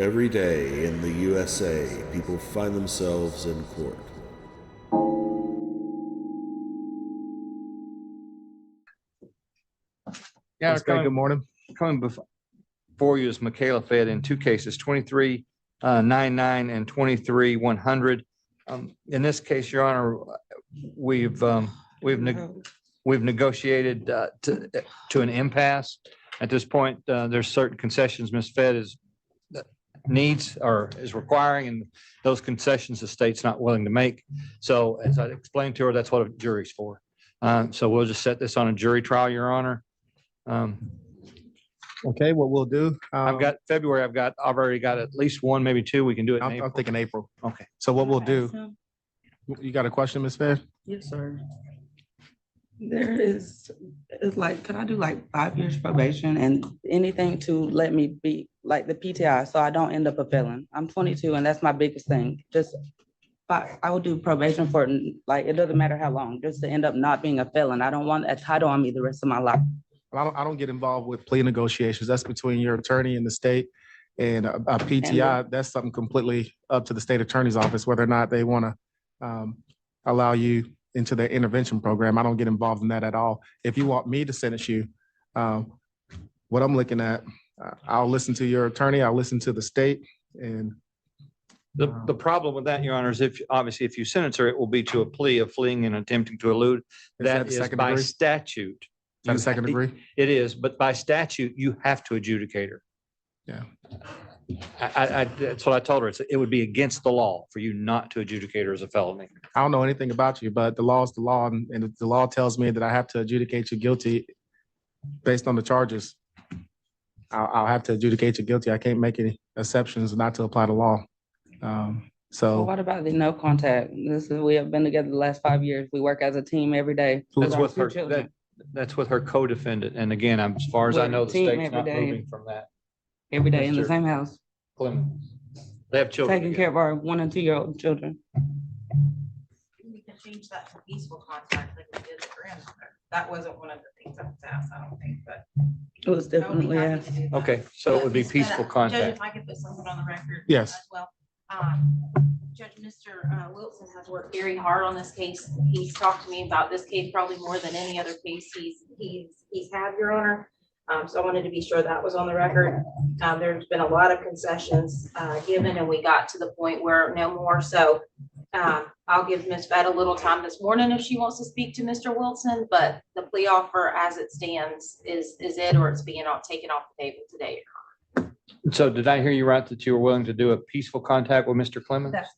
Every day in the USA, people find themselves in court. Yeah, Good morning. coming before you is Michaela Fed in two cases, 2399 and 23-100. In this case, Your Honor, we've negotiated to an impasse. At this point, there's certain concessions Ms. Fed needs or is requiring, and those concessions the state's not willing to make. So as I explained to her, that's what a jury's for. So we'll just set this on a jury trial, Your Honor. Okay, what we'll do. I've got February. I've already got at least one, maybe two. We can do it in I'm April. thinking April. Okay. So what we'll do, you got a question, Ms. Fair? Yes, sir. It's like, could I do like 5 years probation and anything to let me be like the PTI so I don't end up a felon? I'm 22 and that's my biggest thing. I will do probation for like, it doesn't matter how long, just to end up not being a felon. I don't want a title on me the rest of my life. I don't get involved with plea negotiations. That's between your attorney and the state. And a PTI, that's something completely up to the state attorney's office, whether or not they want to allow you into their intervention program. I don't get involved in that at all. If you want me to sentence you, what I'm looking at, I'll listen to your attorney, I'll listen to the state. And The problem with that, Your Honor, is if you sentence her, it will be to a plea of fleeing and attempting to elude. That is second by degree? statute. Is that a second degree? It is, but by statute, you have to adjudicate her. Yeah. That's what I told her. It would be against the law for you not to adjudicate her as a felony. I don't know anything about you, but the law is the law. And if the law tells me that I have to adjudicate you guilty based on the charges, I'll have to adjudicate you guilty. I can't make any exceptions not to apply the law. Well, So what about the no contact? We have been together the last 5 years. We work as a team every day. That's Our with two her, children. that's with her co-defendant. And again, as far as I know, the Team state's every not day. moving from that. Every day in the Mr. same house, Clemens. They have children. taking care of our 1 and 2 year old children. We can change that to peaceful contact like we did with grandmother. That wasn't one of the things that was asked, I don't think, but. It was I would be definitely happy asked. to do that. Okay, so it would be Judge, peaceful Judge, contact. if I could put something on the record. Yes. As well. Judge, Mr. Wilson has worked very hard on this case. He's talked to me about this case probably more than any other case he's had, Your Honor. So I wanted to be sure that was on the record. There's been a lot of concessions given, and we got to the point where no more. So I'll give Ms. Fed a little time this morning if she wants to speak to Mr. Wilson, but the plea offer as it stands is it, or it's being taken off the table today. So did I hear you right that you were willing to do a peaceful contact with Mr. Clemens? That's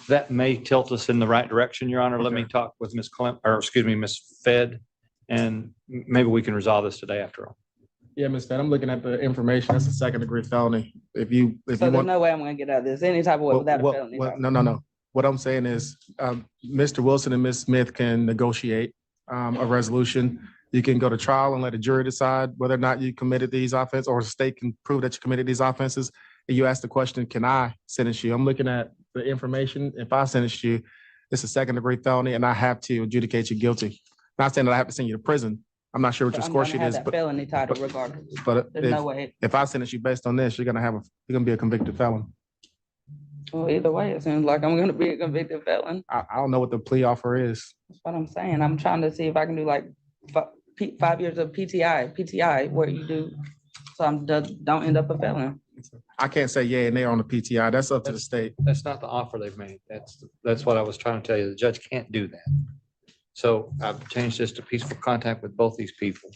That may tilt us in the right direction, Your Honor. Let me talk with Ms. Ms. Fed, and maybe we can resolve this today after all. yeah, Ms. Fed, I'm looking at the information. That's a second degree felony. If So you there's want. no way I'm gonna get out of this any type of way without a felony. No. What I'm saying is, Mr. Wilson and Ms. Smith can negotiate a resolution. You can go to trial and let a jury decide whether or not you committed these offenses, or the state can prove that you committed these offenses. And you ask the question, can I sentence you? I'm looking at the information. If I sentence you, it's a second degree felony and I have to adjudicate you guilty. Not saying that I have to send you to prison. I'm not sure what your I'm score gonna sheet have is, that but felony title regardless. There's no way. if I sentence you based on this, you're gonna be a convicted felon. Well, either way, it seems like I'm gonna be a convicted felon. I don't know what the plea offer is. That's what I'm saying. I'm trying to see if I can do like 5 years of PTI where you do, so don't end up a felon. I can't say yay and nay on the PTI. That's up to the state. That's not the offer they've made. That's what I was trying to tell you. The judge can't do that. So I've changed this to peaceful contact with both these people.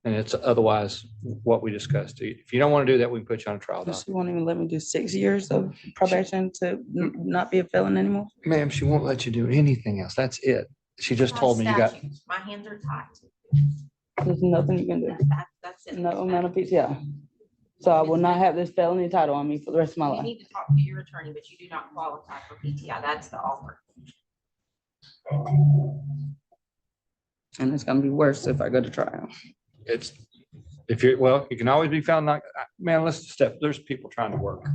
And it's otherwise what we discussed. If you don't want to do that, we can put you on a trial She document. won't even let me do 6 years of probation to not be a felon anymore. Ma'am, she won't let you do anything else. That's it. She just told me you got, statutes. My hands are tied. There's nothing you can do. That's it. No amount of PTI. So I will not have this felony title on me for the rest of my You life. need to talk to your attorney, but you do not qualify for PTI. That's the offer. And it's gonna be worse if I go to trial. it's, if you're, well, you can always be found not, man, let's step, there's people trying to work.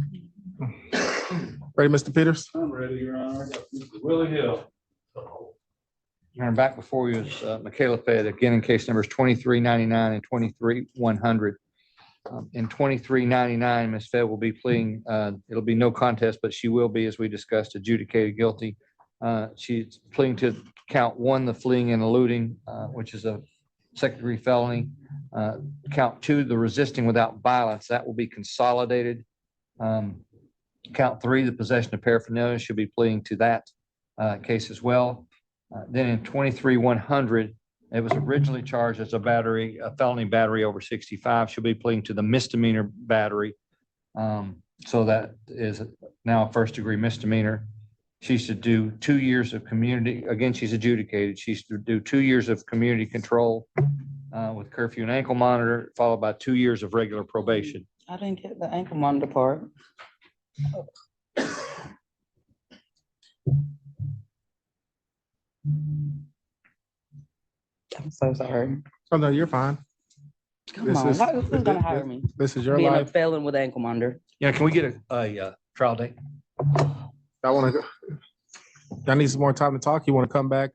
Ready, Mr. Peters? I'm ready, Your Honor. I got Mr. Willie Hill. And back before you is Michaela Fed, again, in case numbers 2399 and 23-100. In 2399, Ms. Fed will be pleading, it'll be no contest, but she will be, as we discussed, adjudicated guilty. She's pleading to count one, the fleeing and eluding, which is a second-degree felony. Count two, the resisting without violence, that will be consolidated. Count three, the possession of paraphernalia, she'll be pleading to that case as well. Then in 23-100, it was originally charged as a felony battery over 65. She'll be pleading to the misdemeanor battery. So that is now a first-degree misdemeanor. She should do 2 years of community, again, she's adjudicated. She should do 2 years of community control with curfew and ankle monitor, followed by 2 years of regular probation. I didn't get the ankle monitor part. I'm so sorry. Oh, no, you're fine. Come This on, is- who's gonna hire me? This is your Being a life. felon with ankle monitor. Yeah, can we get a trial date? I want to, I need some more time to talk. You want to come back?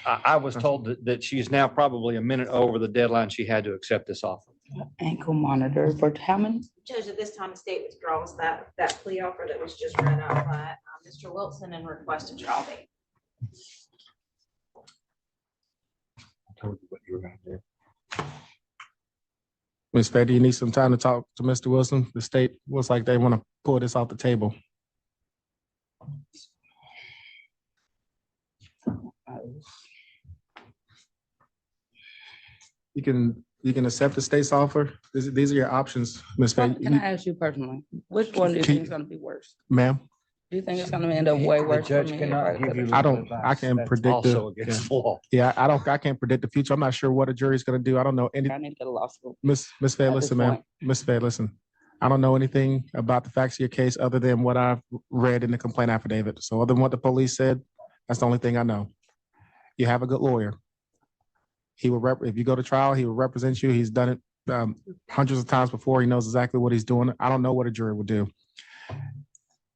I was told that she is now probably a minute over the deadline she had to accept this offer. Ankle monitor for how many? Judge, at this time, the state withdraws that plea offer that was just read out by Mr. Wilson and requested trial date. I told you what you were gonna do. Ms. Fed, do you need some time to talk to Mr. Wilson? The state looks like they want to pull this off the table. You can accept the state's offer. These are your options, Ms. Fed. Can I ask you personally, which one do you think is gonna be worse? Ma'am, Do you think it's gonna end up way worse for me? I can't predict the- Also against the law. yeah, I can't predict the future. I'm not sure what a jury's gonna do. I don't know any, I need to get a law school. Miss Fed, At this listen, ma'am. point. Miss Fed, listen. I don't know anything about the facts of your case other than what I've read in the complaint affidavit. So other than what the police said, that's the only thing I know. You have a good lawyer. He will if you go to trial, he will represent you. He's done it hundreds of times before. He knows exactly what he's doing. I don't know what a jury would do.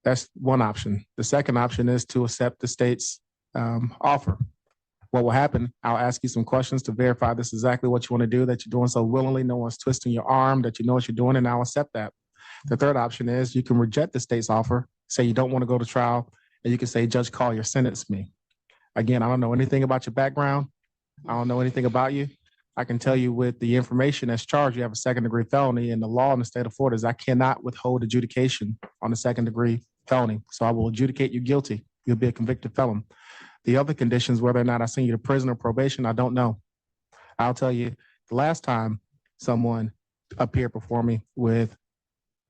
That's one option. The second option is to accept the state's offer. What will happen, I'll ask you some questions to verify this is exactly what you want to do, that you're doing so willingly, no one's twisting your arm, that you know what you're doing, and I'll accept that. The third option is you can reject the state's offer, say you don't want to go to trial, and you can say, Judge Collier sentenced me. Again, I don't know anything about your background. I don't know anything about you. I can tell you with the information that's charged, you have a second-degree felony, and the law in the state of Florida is I cannot withhold adjudication on a second-degree felony. So I will adjudicate you guilty. You'll be a convicted felon. The other conditions, whether or not I send you to prison or probation, I don't know. I'll tell you, the last time someone appeared before me with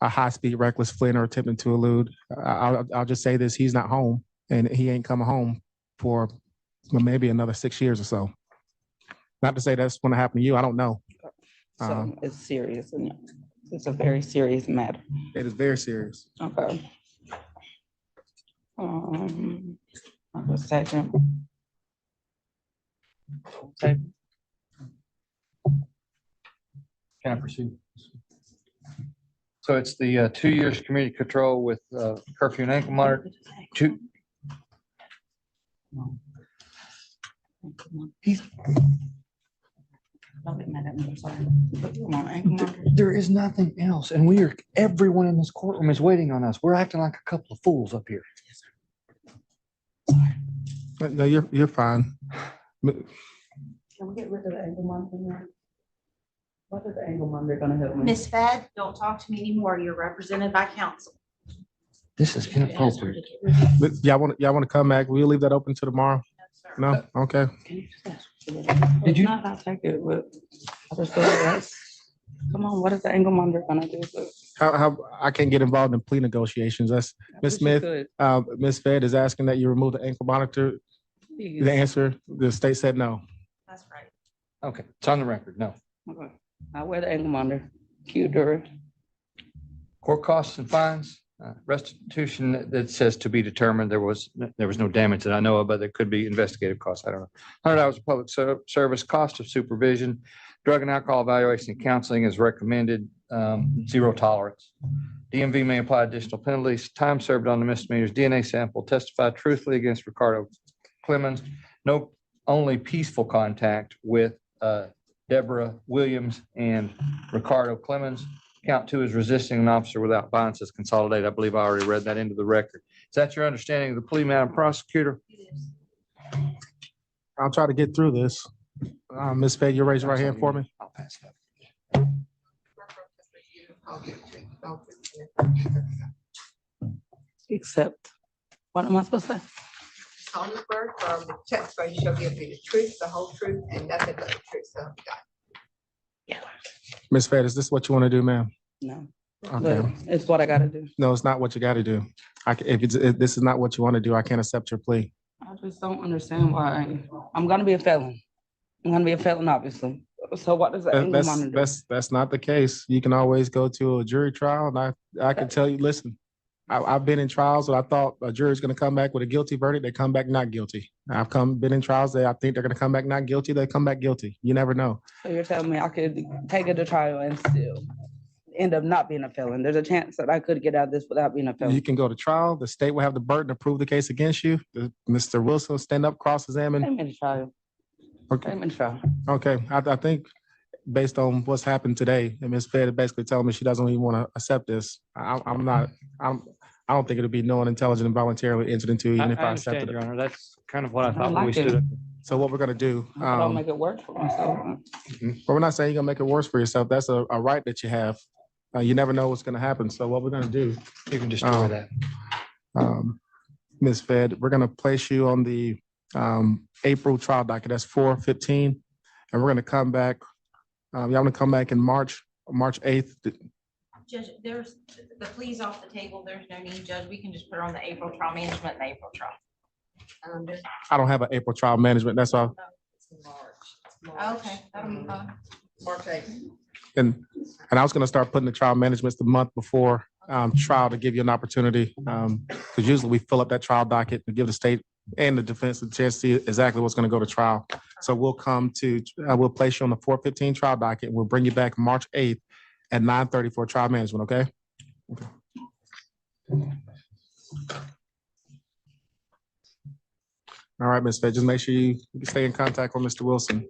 a high-speed reckless fleeing or attempting to elude, I'll just say this, he's not home, and he ain't coming home for maybe another 6 years or so. Not to say that's going to happen to you. I don't know. So it's serious, and it's a very serious matter. It is very serious. Okay. A second. Can I proceed? So it's the 2 years community control with curfew and ankle monitor. Don't get mad at me, I'm sorry. Come on, ankle monitor. There is nothing else, and everyone in this courtroom is waiting on us. We're acting like a couple of fools up here. No, you're fine. Can we get rid of the ankle monitor now? What is the ankle monitor gonna help me? Ms. Fed, don't talk to me anymore. You're represented by counsel. This is inappropriate. But y'all want to come back? We'll leave that open till tomorrow. No? Okay. Can you just ask for that? If not, I'll take it, but I just feel like that's, come on, what is the ankle monitor gonna do? How I can't get involved in plea negotiations. That's Ms. Smith. Ms. Fed is asking that you remove the ankle monitor. The answer, the state said no. That's right. Okay, it's on the record, no. Okay. I wear the ankle monitor. Cute, Dura. Court costs and fines, restitution that says to be determined. There was no damage that I know of, but there could be investigative costs. I don't know. $100 of public service, cost of supervision, drug and alcohol evaluation and counseling is recommended, 0 tolerance. DMV may apply additional penalties, time served on the misdemeanors, DNA sample, testify truthfully against Ricardo Clemens, no, only peaceful contact with Deborah Williams and Ricardo Clemens. Count two is resisting an officer without violence is consolidated. I believe I already read that into the record. Is that your understanding of the plea, Madam Prosecutor? I'll try to get through this. Ms. Fed, you raise your right hand for me. I'll pass it up. Except, what am I supposed to say? solemnly swear affirm the testify you shall give me the truth, the whole truth, and nothing but the truth, so help you God. Ms. Fed, is this what you want to do, ma'am? No, Okay. but it's what I gotta do. No, it's not what you got to do. If this is not what you want to do, I can't accept your plea. I just don't understand why I'm gonna be a felon. I'm gonna be a felon, obviously. So what does that That- England want to do? That's not the case. You can always go to a jury trial, and I can tell you, listen, I've been in trials and I thought a jury's gonna come back with a guilty verdict, they come back not guilty. Been in trials that I think they're gonna come back not guilty, they come back guilty. You never know. So you're telling me I could take it to trial and still end up not being a felon? There's a chance that I could get out of this without being a You felon. can go to trial, the state will have the burden to prove the case against you. Mr. Wilson will stand up, cross-examine. Take me to trial. Okay, Take me to trial. okay. I think based on what's happened today, and Ms. Fed basically telling me she doesn't even want to accept this. I don't think it'd be knowing, intelligent, and voluntarily entered into, I even if I understand, accepted Your it. Honor. That's kind of what I I thought when we like it. stood up. So what we're gonna do, I don't but make it work for myself. we're not saying you're gonna make it worse for yourself. That's a right that you have. You never know what's gonna happen. So what we're gonna do, You can destroy that. Ms. Fed, we're gonna place you on the April trial docket. That's 4/15, and we're gonna come back. Y'all wanna come back in March 8th? Judge, there's, the pleas off the table. There's no need, Judge. We can just put her on the April trial management, and the April trial. I don't have an April trial management. That's all. It's in March. Okay, that'll be fine. March 8th. And I was gonna start putting the trial managements the month before trial to give you an opportunity. Because usually we fill up that trial docket to give the state and the defense a chance to see exactly what's gonna go to trial. So we'll we'll place you on the 4/15 trial docket. We'll bring you back March 8th at 9:30 for trial management, okay? All right, Ms. Fed, just make sure you stay in contact with Mr. Wilson.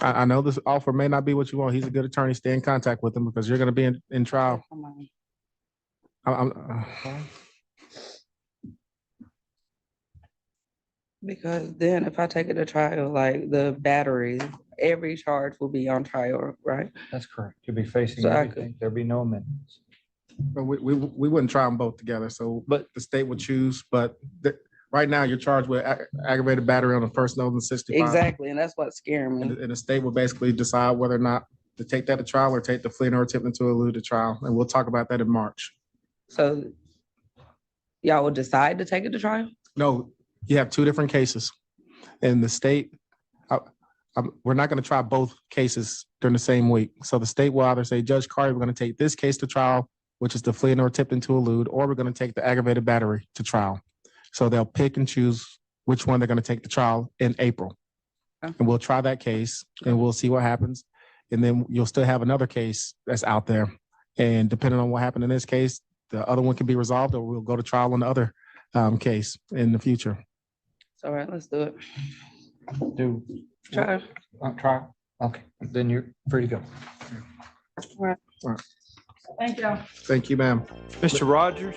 I know this offer may not be what you want. He's a good attorney. Stay in contact with him because you're gonna be in trial. Because then if I take it to trial, like the battery, every charge will be on trial, right? That's correct. You'll be facing So I everything. There'll be no amendments. But we wouldn't try them both together, so, but the state would choose, but right now you're charged with aggravated battery on the first note and 65. Exactly, and that's what's scaring me. And the state will basically decide whether or not to take that to trial or take the fleeing or attempting to elude to trial, and we'll talk about that in March. So y'all will decide to take it to trial? No, you have two different cases. And the state, we're not gonna try both cases during the same week. So the state will either say, Judge Carter, we're gonna take this case to trial, which is the fleeing or attempting to elude, or we're gonna take the aggravated battery to trial. So they'll pick and choose which one they're gonna take to trial in April. Okay. And we'll try that case and we'll see what happens. And then you'll still have another case that's out there. And depending on what happened in this case, the other one can be resolved or we'll go to trial on the other case in the future. All right, let's do it. Do, Trial. trial? Okay, then you're free to go. Thank y'all. Thank you, ma'am. Mr. Rogers?